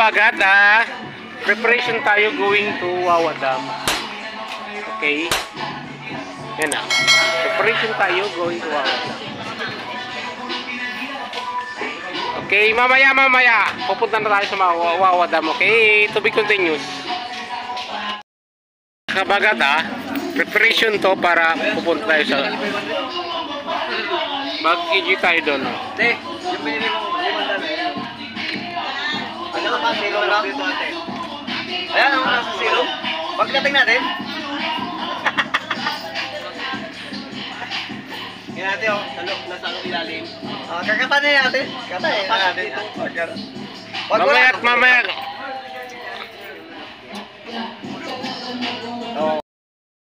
kabagat, preparation tayo going to Wawa Dam. Okay? Yan na. Preparation tayo going to Wawa Dam. Okay, mamaya. Pupunta na tayo sa Wawa Dam. Okay? To be continuous. Kabagat, preparation to para pupunta tayo sa... Mag-EG tayo doon. Hindi, yung pinili mong limandaan eh. Ano ka ba? Zero lang? Ayan, ako nasa zero. Pagdating natin. Yan natin oh, nasa anong ilalim. Kakatanin natin. Katanin natin. Mamaya.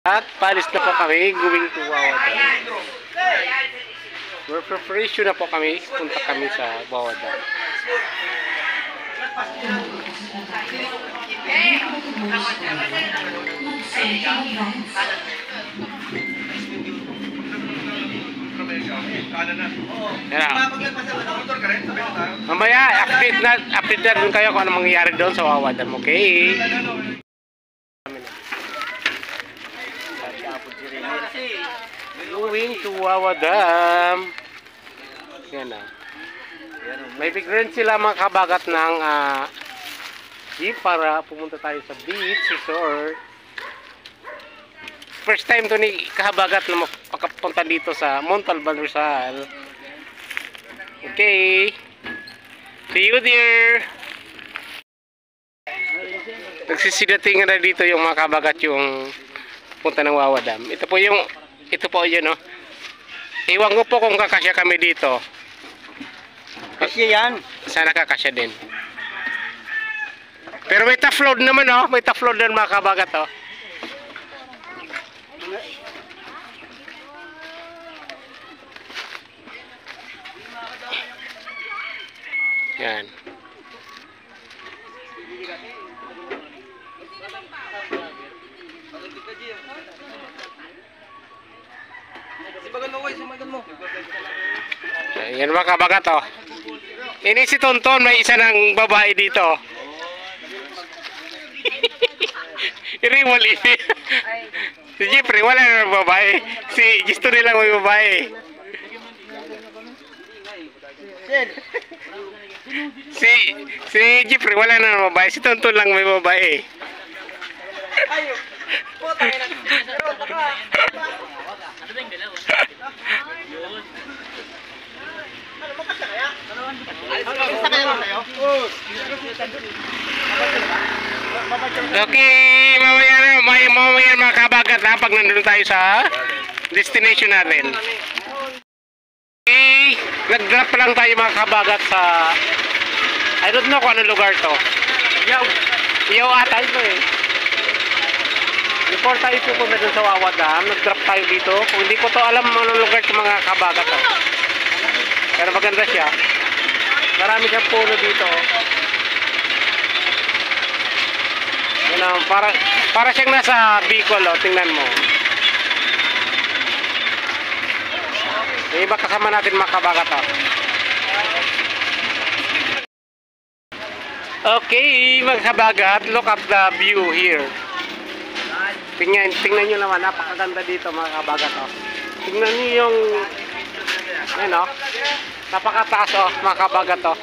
At palis na po kami, going to Wawa Dam. We're preparation na po kami, punta kami sa Wawa Dam. Mamaya, update na rin kayo kung ano mangyayari doon sa Wawa Dam, okay? Going to Wawa Dam. Yan na. May bigyan sila mga kabagat ng jeep para pumunta tayo sa beach resort. First time to ni kabagat na makapunta dito sa Montalban, Rizal. Okay. See you there. Nagsisidating na dito yung mga kabagat yung punta ng Wawa Dam. Ito po yun, no. Iwan ko po kung kakasya kami dito. Kasi yan. Sana kakasya din. Pero may tough load naman, oh. May tough load na mga kabagat, oh. Yan. Yan mga kabagat, oh. Ini si Tonton, may isa ng babae dito. Iriwali. Si Jeffrey, wala na babae. Si Gisto nilang may babae. Si Jeffrey, wala na babae. Si Tonton lang may babae. Okay, mamaya mga kabagat ha, pag nandun tayo sa destination natin. Okay, nag-drop lang tayo mga kabagat sa I don't know kung anong lugar to. Yaw ata ito eh. Before tayo pupunta dun sa Wawa Dam, nag-drop tayo dito. Kung hindi ko to alam anong lugar to mga kabagat to. Pero maganda siya. Marami siyang puno dito. Yan, para siyang nasa Bicol, oh. Tingnan mo. Yung iba kasama natin mga kabagat, oh. Okay, mga kabagat, look at the view here. Tingnan nyo naman, napakaganda dito mga kabagat, oh. Tingnan nyo yung ano, napakataas, oh, mga kabagat, oh.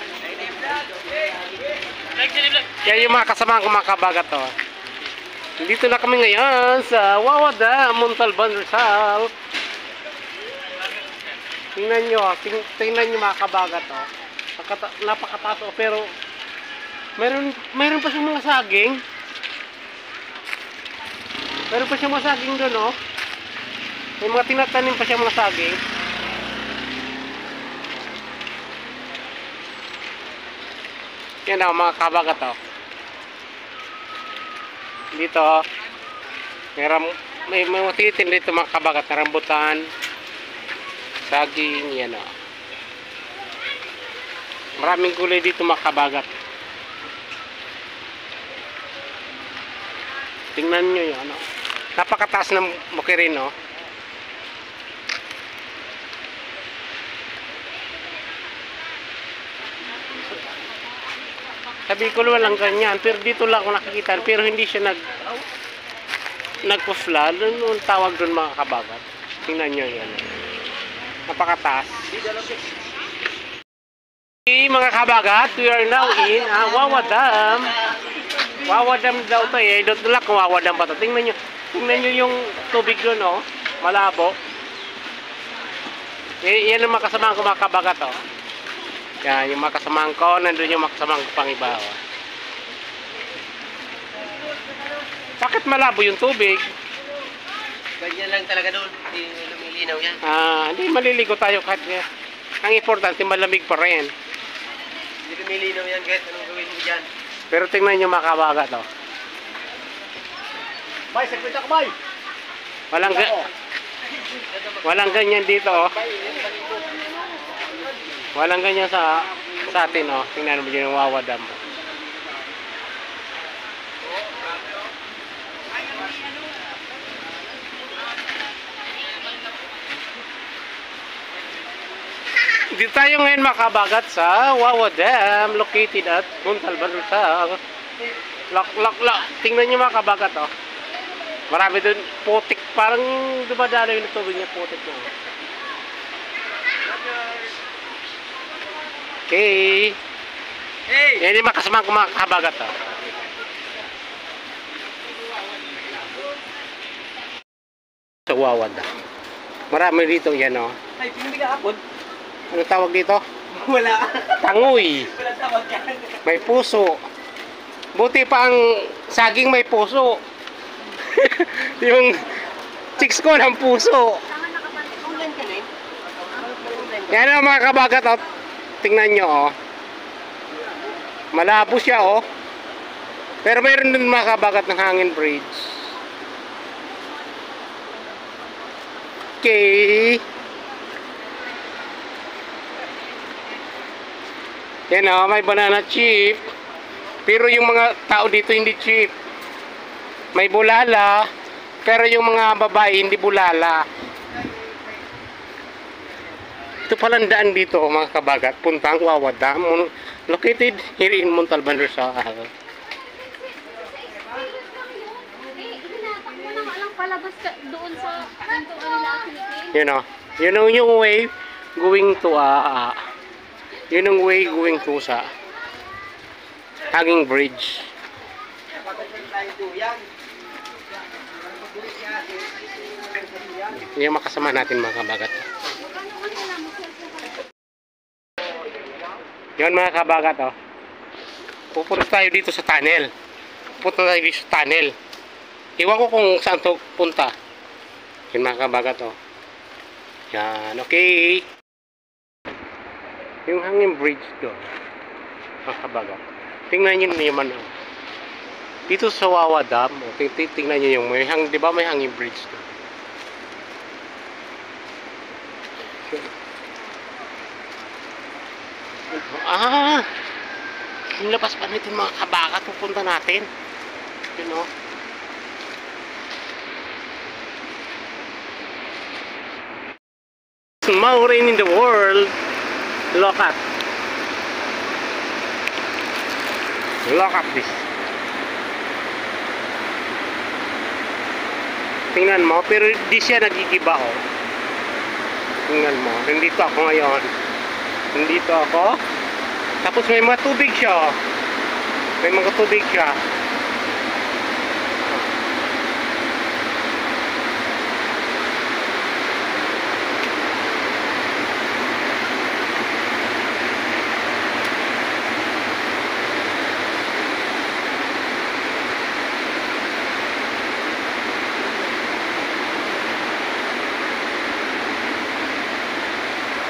Kaya yung mga kasama ko mga kabagat, oh. Dito na kami ngayon sa Wawa Dam, Montalban, Rizal. Tingnan nyo mga kabagat, oh. Napakataas, oh, pero mayroon pa siyang mga saging. Meron pa siyang mga saging doon, oh. May mga tinatanim pa siyang mga saging. Yan o, mga kabagat, oh. Dito, oh. May mga titin dito mga kabagat na rambutan, saging, yan, oh. Maraming gulay dito mga kabagat. Tingnan nyo yun, ano. Napakataas ng bukirin, no. Sa Bicol walang ganyan. Pero dito lang ako nakikita. Pero hindi siya nagpo-flood. Ano ang tawag doon mga kabagat? Tingnan nyo yan. Napakataas. Okay, mga kabagat, we are now in Wawa Dam. Wawa Dam daw to eh. Doon lang kung Wawa Dam pa to. Tingnan nyo yung tubig doon, oh. Malabo. Yan ang makasamahan ko mga kabagat, oh. Yan, yung makasamahan ko. Nandun yung makasamahan ko pang iba, oh. Bakit malabo yung tubig? Ganyan lang talaga doon. Hindi lumilinaw yan. Hindi maliligo tayo kahit ang importante malamig pa rin. Hindi lumilinaw yan kahit anong gawin mo dyan. Pero tingnan nyo mga kabagat, oh. Bay, sagpita ka, bay! Walang ganyan dito, oh. Walang ganyan sa atin, oh. Tingnan mo yung Wawa Dam. Dito tayo ngayon makabagat sa Wawa Dam, located at Montalban sa Lak. Tingnan nyo mga kabagat, oh. Marami doon putik, parang dumadalo yung tubig niya, putik na. Okay. Hey! Yan yung makasama ko mga kabagat, oh. Sa Wawa Dam. Marami dito yan, oh. Ay, pinili ka hapon? Ano tawag dito? Wala. Tangoy. Wala tawag yan. May puso. Buti pa ang saging may puso. Yung chicks ko ng puso. Ulan ka na Yan ang mga kabagat, oh. Tingnan nyo, oh. Malabo siya, oh. Pero mayroon din mga kabagat ng hangin bridge. Okay. Yan, oh, may banana chip. Pero yung mga tao dito hindi chip. May bulala. Pero yung mga babae hindi bulala. Ito palang daan dito, mga kabagat. Puntang Wawa Dam. Located here in Montalban, Rizal. Tinatakbo na nga lang palabas ka doon sa pintuan nila Philippines. Yun, oh. Yun ang yung way going to yun ang way going to sa Hanging Bridge. Yung makasama natin mga kabagat. Yun mga kabagat, oh. Pupunta tayo dito sa tunnel. Pupunta tayo dito sa tunnel. Iwan ko kung saan to punta. Yun mga kabagat, oh. Yan, okay. Yung hanging bridge doon, mga kabagat. Tingnan nyo naman, oh. Dito sa Wawa Dam, oh, tingnan nyo yung may di ba may hanging bridge doon. Yung labas pa nito mga kabagat, pupunta natin. You know? More rain in the world. Look at this. Tingnan mo, pero di siya nagigiba, oh. Tingnan mo, nandito ako ngayon. Nandito ako. Tapos may mga tubig siya, oh. May mga tubig siya.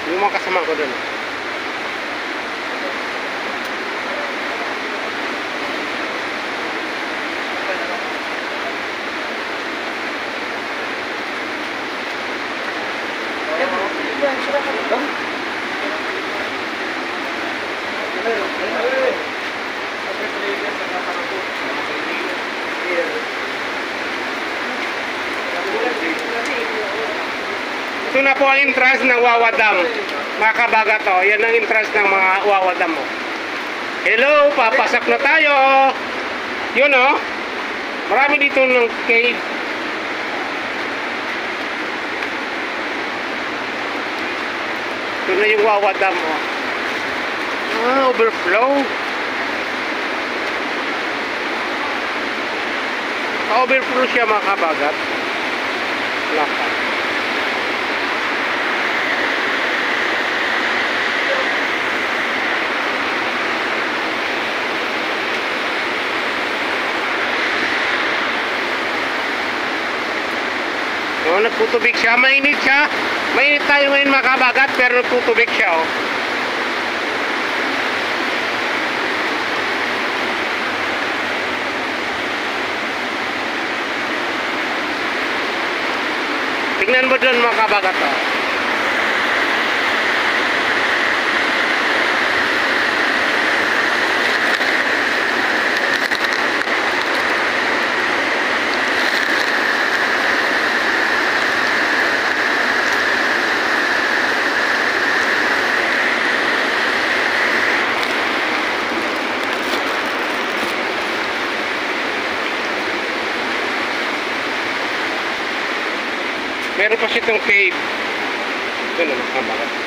Yung mga kasama ko doon. Ito na po ang entrance ng Wawa Dam. Mga kabagat, oh. Yan ang entrance ng mga Wawa Dam, oh. Hello, papasak na tayo. Yun oh. Marami dito ng cave. Ito na yung Wawa Dam oh. Overflow. Overflow siya mga kabagat. Laka. Oh, nagtutubig siya. Mainit siya. Mainit tayo ngayon mga kabagat, pero nagtutubig siya oh. Tingnan mo dun mga kabagat oh. Meron pa sitong cave. Ito na mga kabagat.